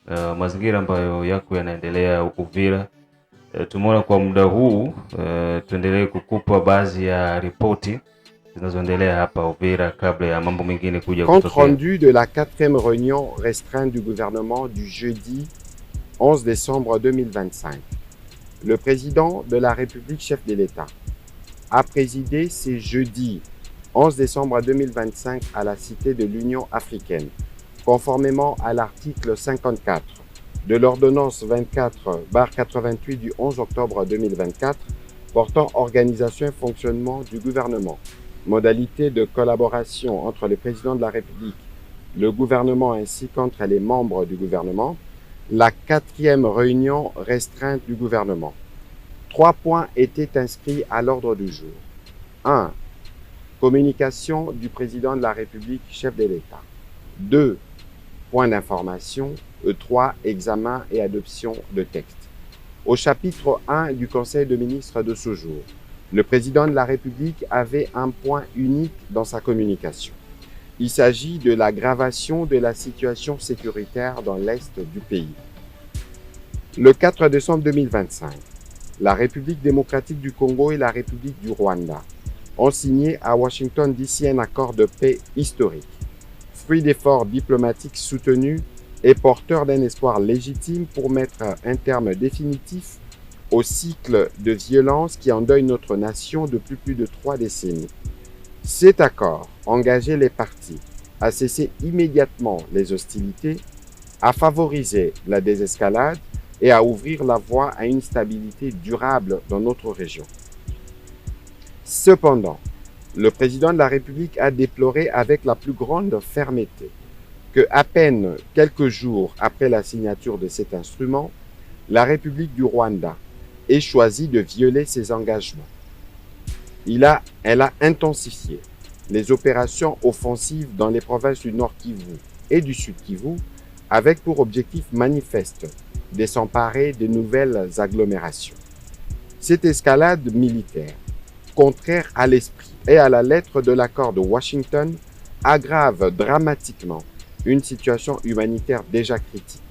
mazingira ambayo yako yanaendelea Uvira. Tumeona kwa muda huu tuendelee kukupa baadhi ya ripoti zinazoendelea hapa Uvira kabla ya mambo mengine kuja Compte kutokea. rendu de la 4e réunion restreinte du gouvernement du jeudi 11 décembre 2025. Le président de la République, chef de l'État, a présidé ce jeudi 11 décembre 2025 à la Cité de l'Union africaine, conformément à l'article 54 de l'ordonnance 24/88 du 11 octobre 2024 portant organisation et fonctionnement du gouvernement, modalités de collaboration entre le président de la République, le gouvernement ainsi qu'entre les membres du gouvernement, la 4e réunion restreinte du gouvernement. 3 points étaient inscrits à l'ordre du jour. 1. Communication du président de la République, chef de l'État. 2. Points d'information. 3. Examen et adoption de textes. Au chapitre 1 du Conseil de ministres de ce jour, le président de la République avait un point unique dans sa communication. Il s'agit de l'aggravation de la situation sécuritaire dans l'Est du pays. Le 4 décembre 2025, la République démocratique du Congo et la République du Rwanda ont signé à Washington DC un accord de paix historique, fruit d'efforts diplomatiques soutenus et porteur d'un espoir légitime pour mettre un terme définitif au cycle de violence qui endeuille notre nation depuis plus de 3 décennies. Cet accord engageait les parties à cesser immédiatement les hostilités, à favoriser la désescalade et à ouvrir la voie à une stabilité durable dans notre région. Cependant, le président de la République a déploré avec la plus grande fermeté que, à peine quelques jours après la signature de cet instrument, la République du Rwanda ait choisi de violer ses engagements. Elle a intensifié les opérations offensives dans les provinces du Nord Kivu et du Sud Kivu avec pour objectif manifeste de s'emparer de nouvelles agglomérations. Cette escalade militaire, contraire à l'esprit et à la lettre de l'accord de Washington, aggrave dramatiquement une situation humanitaire déjà critique.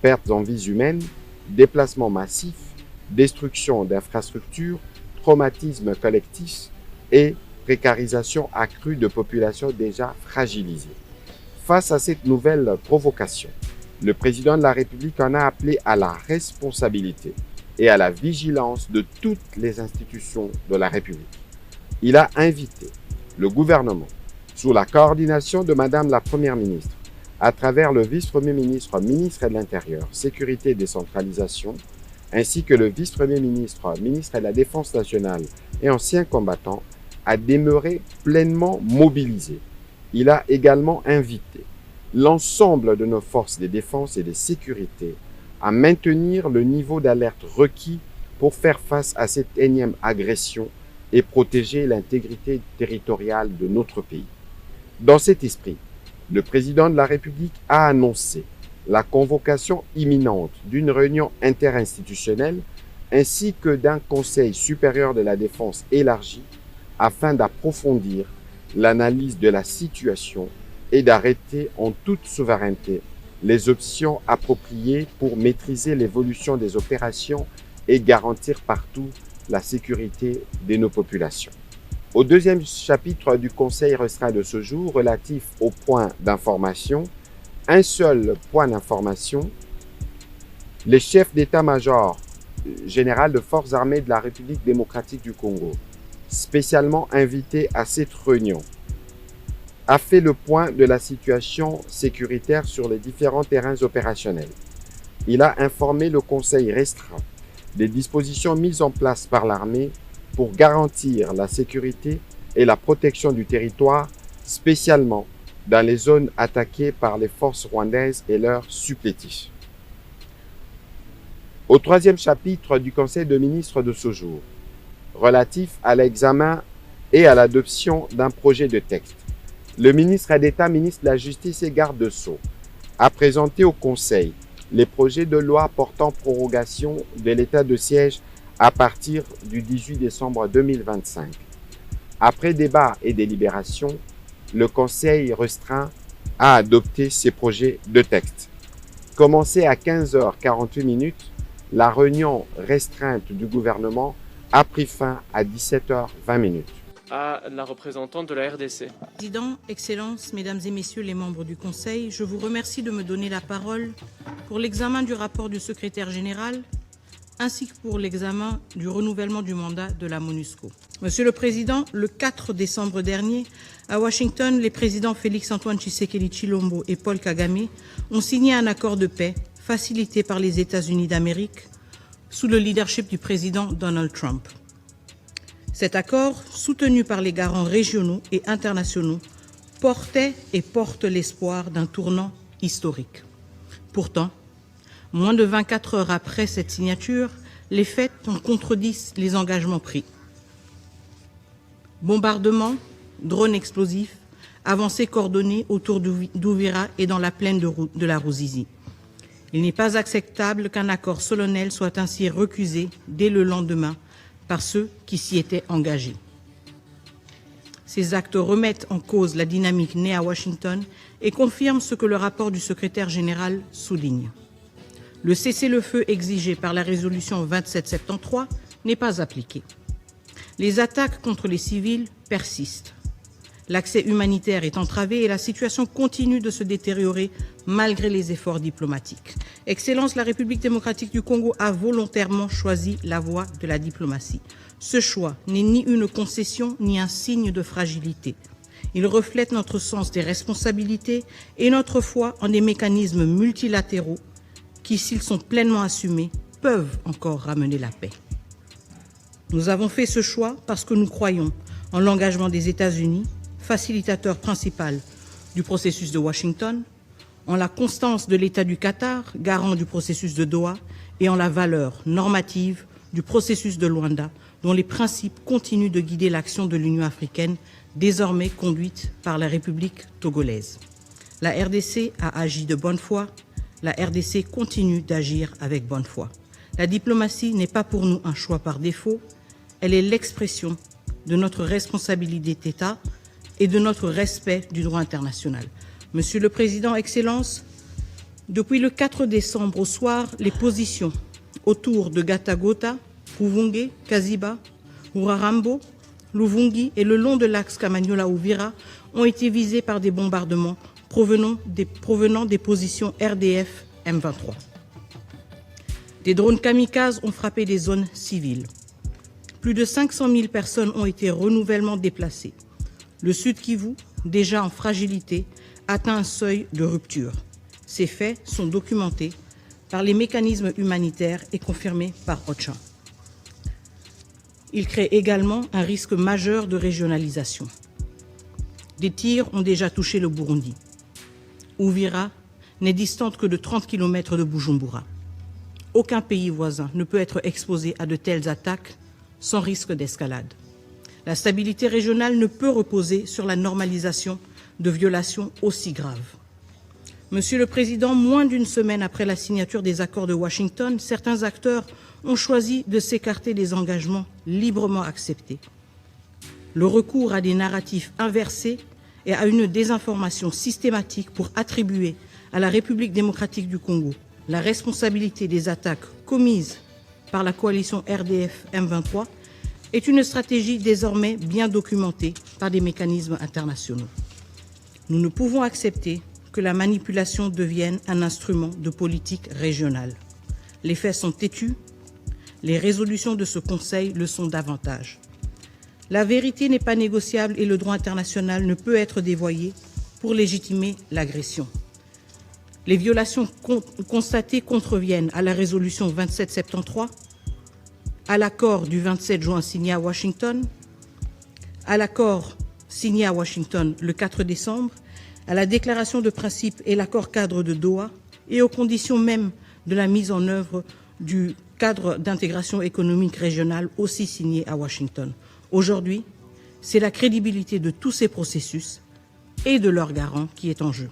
Pertes en vies humaines, déplacements massifs, destruction d'infrastructures, traumatisme collectif et précarisation accrue de populations déjà fragilisées. Face à cette nouvelle provocation, le président de la République en a appelé à la responsabilité et à la vigilance de toutes les institutions de la République. Il a invité le gouvernement, sous la coordination de Madame la Première ministre, à travers le vice-premier ministre, ministre de l'Intérieur, Sécurité et Décentralisation, ainsi que le vice-premier ministre, ministre de la Défense nationale et ancien combattant, à demeurer pleinement mobilisés. Il a également invité l'ensemble de nos forces de défense et de sécurité à maintenir le niveau d'alerte requis pour faire face à cette énième agression et protéger l'intégrité territoriale de notre pays. Dans cet esprit, le président de la République a annoncé la convocation imminente d'une réunion interinstitutionnelle ainsi que d'un Conseil supérieur de la défense élargi afin d'approfondir l'analyse de la situation et d'arrêter en toute souveraineté les options appropriées pour maîtriser l'évolution des opérations et garantir partout la sécurité de nos populations. Au deuxième chapitre du Conseil restreint de ce jour, relatif aux points d'information, un seul point d'information, les chefs d'état-major général de forces armées de la République démocratique du Congo, spécialement invité à cette réunion, a fait le point de la situation sécuritaire sur les différents terrains opérationnels. Il a informé le Conseil restreint des dispositions mises en place par l'armée pour garantir la sécurité et la protection du territoire, spécialement dans les zones attaquées par les forces rwandaises et leurs supplétifs. Au troisième chapitre du Conseil de ministres de ce jour, relatif à l'examen et à l'adoption d'un projet de texte, le ministre d'État, ministre de la Justice et garde des Sceaux a présenté au Conseil les projets de loi portant prorogation de l'état de siège à partir du 18 décembre 2025. Après débat et délibération, le Conseil restreint a adopté ces projets de texte. Commencée à 15h48, la réunion restreinte du gouvernement a pris fin à 17h20. À la représentante de la RDC. Président, Excellences, Mesdames et Messieurs les membres du Conseil, je vous remercie de me donner la parole pour l'examen du rapport du secrétaire général ainsi que pour l'examen du renouvellement du mandat de la MONUSCO. Monsieur le Président, le 4 décembre dernier, à Washington, les présidents Félix-Antoine Tshisekedi Tshilombo et Paul Kagame ont signé un accord de paix facilité par les États-Unis d'Amérique sous le leadership du président Donald Trump. Cet accord, soutenu par les garants régionaux et internationaux, portait et porte l'espoir d'un tournant historique. Pourtant, moins de 24 heures après cette signature, les faits en contredisent les engagements pris. Bombardements, drones explosifs, avancées coordonnées autour d'Ouvira et dans la plaine de la Ruzizi. Il n'est pas acceptable qu'un accord solennel soit ainsi recusé dès le lendemain par ceux qui s'y étaient engagés. Ces actes remettent en cause la dynamique née à Washington et confirment ce que le rapport du secrétaire général souligne. Le cessez-le-feu exigé par la résolution 2773 n'est pas appliqué. Les attaques contre les civils persistent. L'accès humanitaire est entravé et la situation continue de se détériorer malgré les efforts diplomatiques. Excellence, la République démocratique du Congo a volontairement choisi la voie de la diplomatie. Ce choix n'est ni une concession ni un signe de fragilité. Il reflète notre sens des responsabilités et notre foi en des mécanismes multilatéraux qui, s'ils sont pleinement assumés, peuvent encore ramener la paix. Nous avons fait ce choix parce que nous croyons en l'engagement des États-Unis, facilitateur principal du processus de Washington, en la constance de l'État du Qatar, garant du processus de Doha, et en la valeur normative du processus de Luanda, dont les principes continuent de guider l'action de l'Union africaine, désormais conduite par la République togolaise. La RDC a agi de bonne foi, la RDC continue d'agir avec bonne foi. La diplomatie n'est pas pour nous un choix par défaut, elle est l'expression de notre responsabilité d'État et de notre respect du droit international. Monsieur le Président, Excellences, depuis le 4 décembre au soir, les positions autour de Gatagota, Ruvunge, Kaziba, Urarambo, Luvungi et le long de l'axe Kamanyola-Uvira ont été visées par des bombardements provenant des positions RDF M23. Des drones kamikazes ont frappé des zones civiles. Plus de 500 000 personnes ont été renouvellement déplacées. Le Sud Kivu, déjà en fragilité, atteint un seuil de rupture. Ces faits sont documentés par les mécanismes humanitaires et confirmés par OCHA. Ils créent également un risque majeur de régionalisation. Des tirs ont déjà touché le Burundi. Uvira n'est distante que de 30 km de Bujumbura. Aucun pays voisin ne peut être exposé à de telles attaques sans risque d'escalade. La stabilité régionale ne peut reposer sur la normalisation de violations aussi graves. Monsieur le Président, moins d'une semaine après la signature des accords de Washington, certains acteurs ont choisi de s'écarter des engagements librement acceptés. Le recours à des narratifs inversés et à une désinformation systématique pour attribuer à la République démocratique du Congo la responsabilité des attaques commises par la coalition RDF M23 est une stratégie désormais bien documentée par des mécanismes internationaux. Nous ne pouvons accepter que la manipulation devienne un instrument de politique régionale. Les faits sont têtus, les résolutions de ce Conseil le sont davantage. La vérité n'est pas négociable et le droit international ne peut être dévoyé pour légitimer l'agression. Les violations constatées contreviennent à la résolution 2773, à l'accord du 27 juin signé à Washington, à l'accord signé à Washington le 4 décembre, à la déclaration de principe et l'accord cadre de Doha et aux conditions même de la mise en œuvre du cadre d'intégration économique régionale aussi signé à Washington. Aujourd'hui, c'est la crédibilité de tous ces processus et de leurs garants qui est en jeu.